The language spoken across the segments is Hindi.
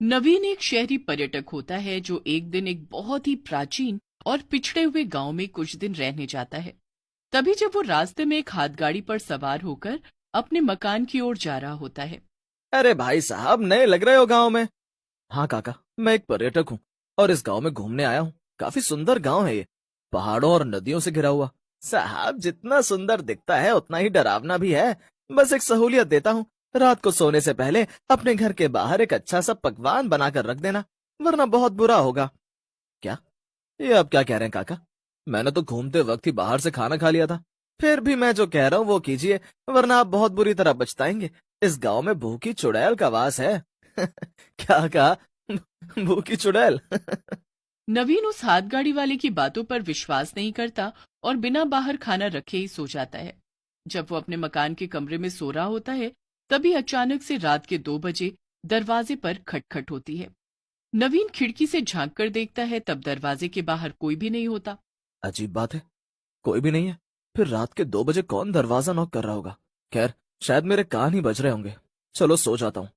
नवीन एक शहरी पर्यटक होता है जो एक दिन एक बहुत ही प्राचीन और पिछड़े हुए गांव में कुछ दिन रहने जाता है। तभी जब वो रास्ते में एक हाथगाड़ी पर सवार होकर अपने मकान की ओर जा रहा होता है। अरे भाई साहब, नए लग रहे हो गांव में। हाँ काका, मैं एक पर्यटक हूँ और इस गांव में घूमने आया हूँ। काफी सुंदर गांव है ये, पहाड़ों और नदियों से घिरा हुआ। साहब, जितना सुंदर दिखता है उतना ही डरावना भी है। बस एक सहूलियत देता हूँ, रात को सोने से पहले अपने घर के बाहर एक अच्छा सा पकवान बनाकर रख देना, वरना बहुत बुरा होगा। क्या? ये आप क्या कह रहे हैं काका? मैंने तो घूमते वक्त ही बाहर से खाना खा लिया था। फिर भी मैं जो कह रहा हूँ वो कीजिए, वरना आप बहुत बुरी तरह पछताएंगे। इस गांव में भूखी चुड़ैल का वास है। क्या कहा? भूखी चुड़ैल? नवीन उस हाथगाड़ी वाले की बातों पर विश्वास नहीं करता और बिना बाहर खाना रखे ही सो जाता है। जब वो अपने मकान के कमरे में सो रहा होता है, तभी अचानक से रात के 2 बजे दरवाजे पर खटखट होती है। नवीन खिड़की से झांक कर देखता है, तब दरवाजे के बाहर कोई भी नहीं होता। अजीब बात है, कोई भी नहीं है। फिर रात के 2 बजे कौन दरवाजा नॉक कर रहा होगा? खैर, शायद मेरे कान ही बज रहे होंगे। चलो सो जाता हूँ।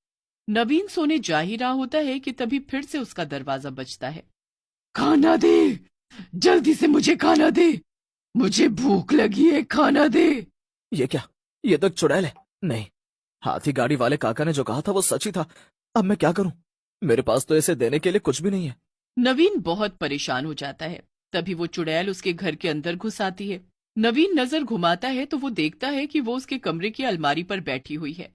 नवीन सोने जा ही रहा होता है कि तभी फिर से उसका दरवाजा बजता है। खाना दे, जल्दी से मुझे खाना दे, मुझे भूख लगी है, खाना दे। ये क्या? ये तो एक चुड़ैल है। नहीं, हाथी गाड़ी वाले काका ने जो कहा था वो सच ही था। अब मैं क्या करूं? मेरे पास तो इसे देने के लिए कुछ भी नहीं है। नवीन बहुत परेशान हो जाता है। तभी वो चुड़ैल उसके घर के अंदर घुस आती है। नवीन नजर घुमाता है तो वो देखता है कि वो उसके कमरे की अलमारी पर बैठी हुई है।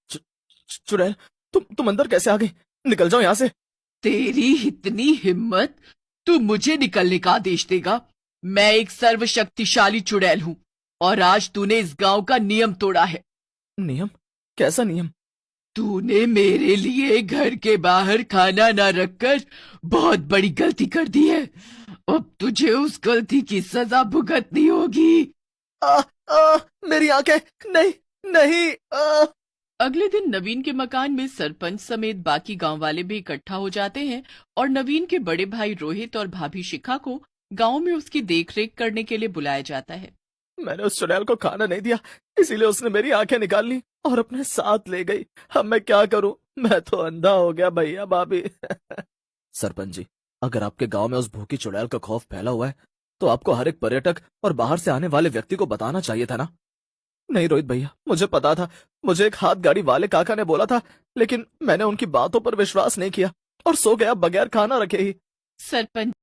चु- चुड़ैल, तुम अंदर कैसे आ गई? निकल जाओ यहाँ से। तेरी इतनी हिम्मत, तू मुझे निकलने का आदेश देगा? मैं एक सर्वशक्तिशाली चुड़ैल हूँ और आज तूने इस गांव का नियम तोड़ा है। नियम? कैसा नियम? तूने मेरे लिए घर के बाहर खाना ना रखकर बहुत बड़ी गलती कर दी है। अब तुझे उस गलती की सजा भुगतनी होगी। आ, मेरी आंखें! नहीं, नहीं। अगले दिन नवीन के मकान में सरपंच समेत बाकी गांव वाले भी इकट्ठा हो जाते हैं और नवीन के बड़े भाई रोहित और भाभी शिखा को गांव में उसकी देखरेख करने के लिए बुलाया जाता है। मैंने उस चुड़ैल को खाना नहीं दिया, इसीलिए उसने मेरी आंखें निकाल ली और अपने साथ ले गई। अब मैं क्या करूं? मैं तो अंधा हो गया भैया भाभी। सरपंच जी, अगर आपके गांव में उस भूखी चुड़ैल का खौफ फैला हुआ है तो आपको हर एक पर्यटक और बाहर से आने वाले व्यक्ति को बताना चाहिए था ना। नहीं रोहित भैया, मुझे पता था। मुझे एक हाथ गाड़ी वाले काका ने बोला था, लेकिन मैंने उनकी बातों पर विश्वास नहीं किया और सो गया बगैर खाना रखे ही। सरपंच